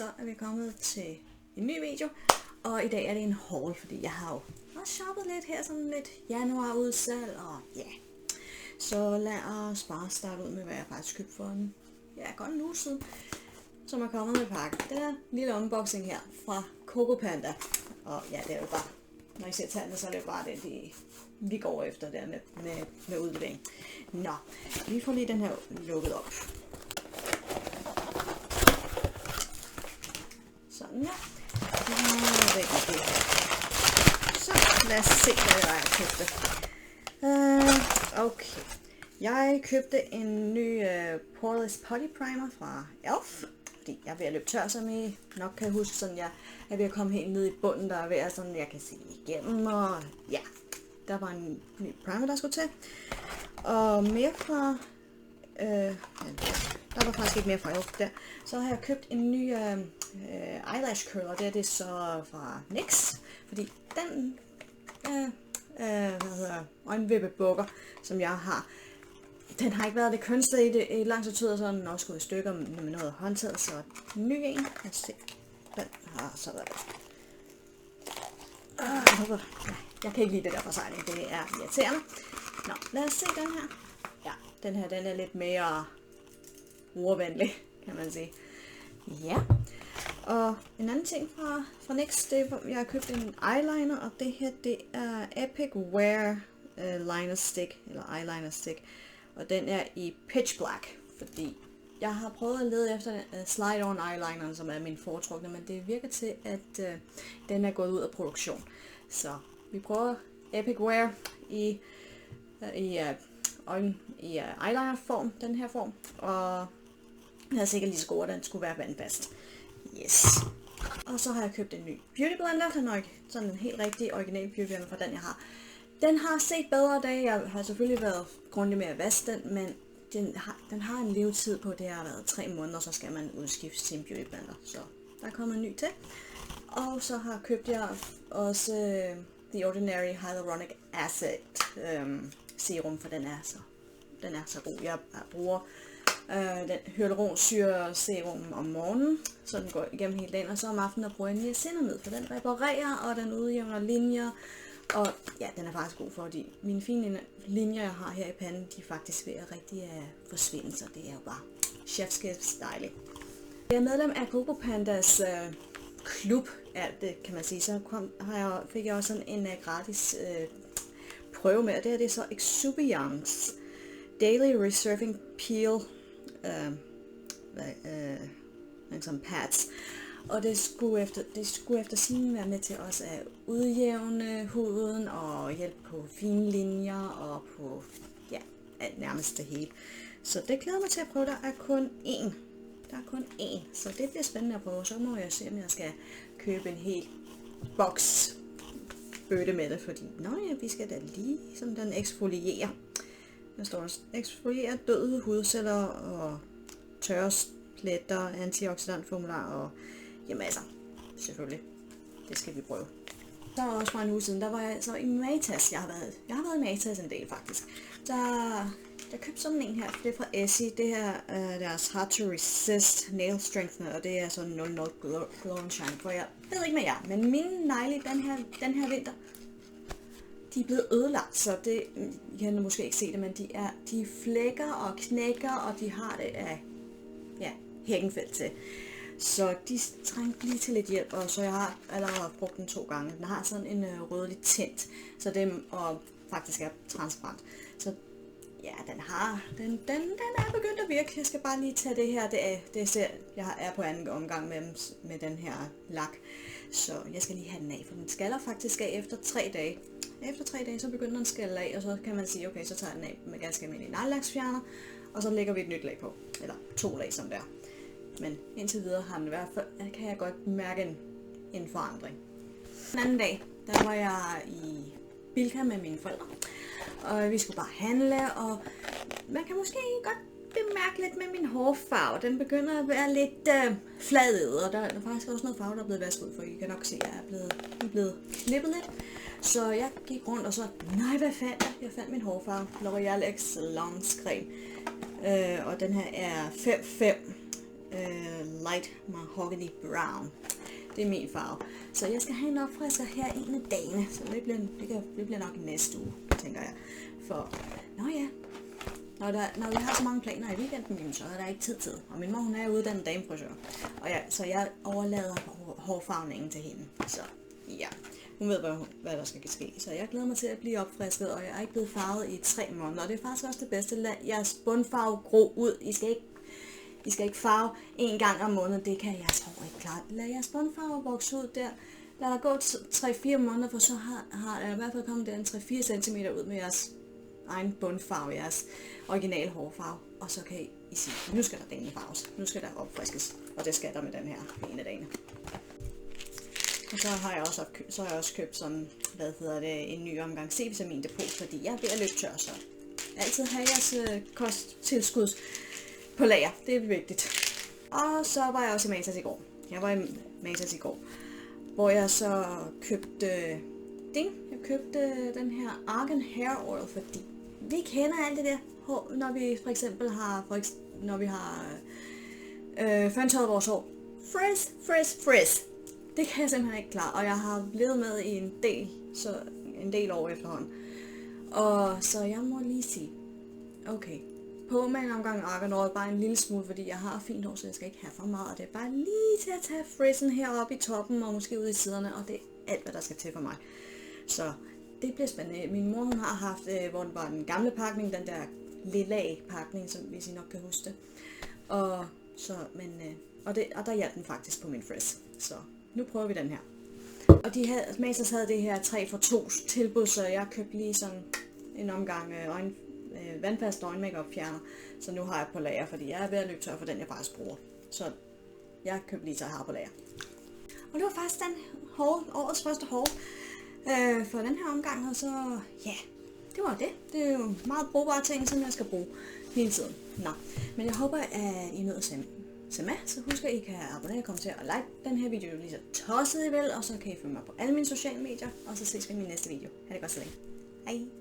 så er vi kommet til en ny video, og i dag er det en haul, fordi jeg har jo også shoppet lidt her, sådan lidt januar udsalg, og ja. Så lad os bare starte ud med, hvad jeg faktisk købte for en, godt en uge siden, som er kommet med pakke. Det er en lille unboxing her fra Coco Panda, og ja, det er jo bare, når I ser tallene, så er det jo bare det, vi går efter der med udlevering. Nå, vi får lige den her lukket op. Sådan ja. Så lad os se, hvad jeg købte. Okay. Jeg købte en ny Poreless Putty Primer fra Elf. Fordi jeg er ved at løbe tør, som I nok kan huske. Sådan jeg er ved at komme helt ned i bunden, der er ved at sådan, jeg kan se igennem. Og ja, der var en ny primer, der skulle til. Og mere fra... der var faktisk ikke mere fra Elf der. Så har jeg købt en ny eyelash curler. Det er det så fra NYX. Fordi den øjenvippebukker, som jeg har, den har ikke været det kønste i det i lang tid, og så er den også gået i stykker med noget håndtaget. Så en ny en. Lad os se. Den har så været. Jeg kan ikke lide det der forsejling. Det er irriterende. Nå, lad os se den her. Ja, den her den er lidt mere brugervenlig, kan man sige. Ja. Og en anden ting fra NYX, det er, jeg har købt en eyeliner, og det her, det er Epic Wear Liner Stick, eller eyeliner stick. Og den er i Pitch Black, fordi jeg har prøvet at lede efter slide-on eyelineren, som er min foretrukne, men det virker til, at den er gået ud af produktion. Så vi prøver Epic Wear i eyeliner form, den her form, og den er sikkert lige så god, at den skulle være vandfast. Yes. Og så har jeg købt en ny beauty blender, sådan en helt rigtig original beauty blender fra den jeg har. Den har set bedre dage. Jeg har selvfølgelig været grundig med at vaske den, men den har en levetid på, det har været 3 måneder, så skal man udskifte sin beauty blender. Så der er kommet en ny til. Og så har købt jeg også The Ordinary Hyaluronic Acid serum, for den er så god. Jeg bruger den hyaluronsyre serum om morgenen, så den går igennem hele dagen, og så om aftenen bruger jeg niacinamid, for den reparerer, og den udjævner linjer. Og ja, den er faktisk god, fordi mine fine linjer, jeg har her i panden, de er faktisk ved at rigtig forsvinde, så det er jo bare chefskabs dejligt. Jeg er medlem af Coco Pandas klub, alt det kan man sige, så fik jeg også sådan en gratis prøve med, og det er så Exubiance Daily Resurfing Peel som pads. Og det skulle efter sigende være med til også at udjævne huden og hjælpe på fine linjer og på nærmest det hele. Så det glæder mig til at prøve. Der er kun én. Så det bliver spændende at prøve. Så må jeg se, om jeg skal købe en hel boks bøtte med det, fordi vi skal da lige sådan den eksfoliere. Der står eksfoliere døde hudceller og tørre pletter, antioxidantformular og jamen altså, selvfølgelig, det skal vi prøve. Så også fra en uge siden, der var jeg altså i Matas. Jeg har været i Matas en del faktisk. Jeg købte sådan en her, det er fra Essie. Det her er deres Hard to Resist Nail Strengthener, og det er sådan 00 Glow and Shine. For jeg ved ikke med jer, men mine negle den her vinter, de er blevet ødelagt, så det, I kan måske ikke se det, men de flækker og knækker, og de har det af hækkenfelt til. Så de trængte lige til lidt hjælp, og så jeg har allerede brugt den 2 gange. Den har sådan en rødlig tint, så den og faktisk er transparent. Så ja, den er begyndt at virke. Jeg skal bare lige tage det her. Jeg er på anden omgang med den her lak, så jeg skal lige have den af, for den skaller faktisk af efter 3 dage. Efter 3 dage, så begynder den at skalle af, og så kan man sige, okay, så tager jeg den af med ganske almindelig neglelaksfjerner, og så lægger vi et nyt lag på, eller 2 lag som der. Men indtil videre har den i hvert fald, kan jeg godt mærke en forandring. Den anden dag, der var jeg i Bilka med mine forældre, og vi skulle bare handle, og man kan måske godt bemærke lidt med min hårfarve. Den begynder at være lidt fladet, og der er faktisk også noget farve, der er blevet vasket ud, for I kan nok se, at jeg er blevet klippet lidt. Så jeg gik rundt, og så, hvad fandt jeg? Jeg fandt min hårfarve, L'Oreal Excellence Creme, og den her er 5,5 Light Mahogany Brown. Det er min farve. Så jeg skal have en opfrisker her en af dagene. Så det bliver nok næste uge, tænker jeg. For, når vi har så mange planer i weekenden, jamen, så er der ikke tid til. Og min mor, hun er uddannet damefrisør. Så jeg overlader hårfarvningen til hende. Så ja, hun ved, hvad der skal ske. Så jeg glæder mig til at blive opfrisket, og jeg er ikke blevet farvet i 3 måneder. Og det er faktisk også det bedste. Lad jeres bundfarve gro ud. I skal ikke farve 1 gang om måneden. Det kan jeres hår ikke klart. Lad jeres bundfarve vokse ud der. Lad der gå 3-4 måneder, for så har der i hvert fald kommet der en 3-4 cm ud med jeres egen bundfarve, jeres originale hårfarve. Og så kan I sige, nu skal der denne farves. Nu skal der opfriskes. Og det skal der med den her en af dagene. Og så har jeg også købt sådan, en ny omgang C-vitamin depot, fordi jeg er ved at løbe tør, så altid have jeres kosttilskud på lager. Det er vigtigt. Og så var jeg også i Matas i går. Hvor jeg så købte den her Argan Hair Oil, fordi vi kender alt det der, når vi for eksempel har føntørret vores hår. Frizz. Det kan jeg simpelthen ikke klare, og jeg har levet med i en del år efterhånden. Og så jeg må lige sige, okay, på med en omgang Argan Oil, bare en lille smule, fordi jeg har fint hår, så jeg skal ikke have for meget, og det er bare lige til at tage frizzen heroppe i toppen, og måske ude i siderne, og det er alt, hvad der skal til for mig. Så det bliver spændende. Min mor, hun har haft, hvor den var den gamle pakning, den der lilla pakning, som hvis I nok kan huske det. Og der hjalp den faktisk på min frizz. Så nu prøver vi den her. Og Matas havde det her 3 for 2 tilbud, så jeg købte lige sådan en omgang vandfast øjenmakeup fjerner. Så nu har jeg på lager, fordi jeg er ved at løbe tør for den, jeg faktisk bruger. Så jeg købte lige, så jeg har på lager. Og det var faktisk årets første haul for den her omgang, og så ja, det var det. Det er jo meget brugbare ting, som jeg skal bruge hele tiden. Nå, men jeg håber, at I nåede at se med, så husk, at I kan abonnere, kommentere og like den her video lige så tosset I vil, og så kan I følge mig på alle mine sociale medier, og så ses vi i min næste video. Ha' det godt så længe. Hej!